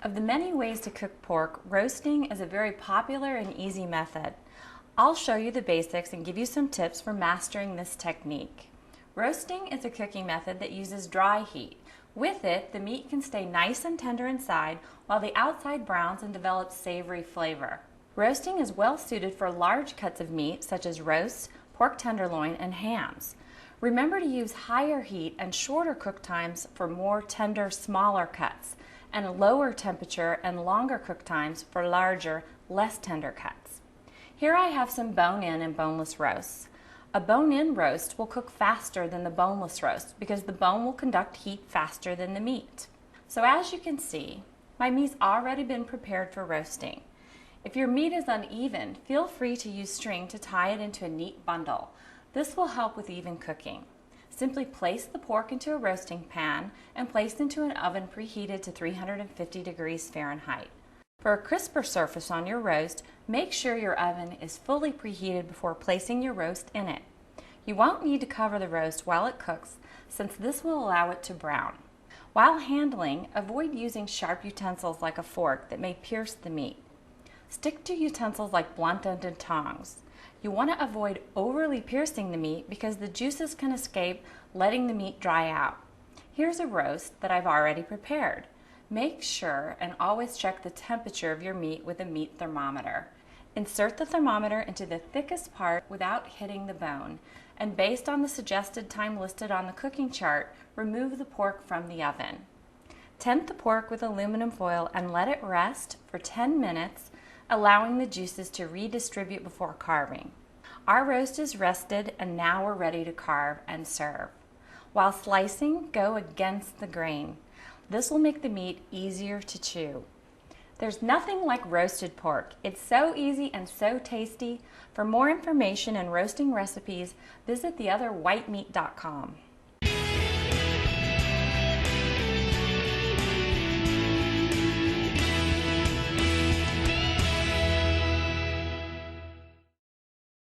Of the many ways to cook pork, roasting is a very popular and easy method. I'll show you the basics and give you some tips for mastering this technique. Roasting is a cooking method that uses dry heat. With it, the meat can stay nice and tender inside while the outside browns and develops savory flavor. Roasting is well suited for large cuts of meat such as roasts, pork tenderloin, and hams. Remember to use higher heat and shorter cook times for more tender, smaller cuts, and a lower temperature and longer cook times for larger, less tender cuts. Here I have some bone-in and boneless roasts. A bone-in roast will cook faster than the boneless roast because the bone will conduct heat faster than the meat. So as you can see, my meat's already been prepared for roasting. If your meat is uneven, feel free to use string to tie it into a neat bundle. This will help with even cooking. Simply place the pork into a roasting pan and place into an oven preheated to 350 degrees Fahrenheit. For a crisper surface on your roast, make sure your oven is fully preheated before placing your roast in it. You won't need to cover the roast while it cooks, since this will allow it to brown. While handling, avoid using sharp utensils like a fork that may pierce the meat. Stick to utensils like blunt-ended tongs. You want to avoid overly piercing the meat because the juices can escape, letting the meat dry out. Here's a roast that I've already prepared. Make sure and always check the temperature of your meat with a meat thermometer. Insert the thermometer into the thickest part without hitting the bone, and based on the suggested time listed on the cooking chart, remove the pork from the oven. Tent the pork with aluminum foil and let it rest for 10 minutes, allowing the juices to redistribute before carving. Our roast is rested and now we're ready to carve and serve. While slicing, go against the grain. This will make the meat easier to chew. There's nothing like roasted pork. It's so easy and so tasty. For more information and roasting recipes, visit theotherwhitemeat.com.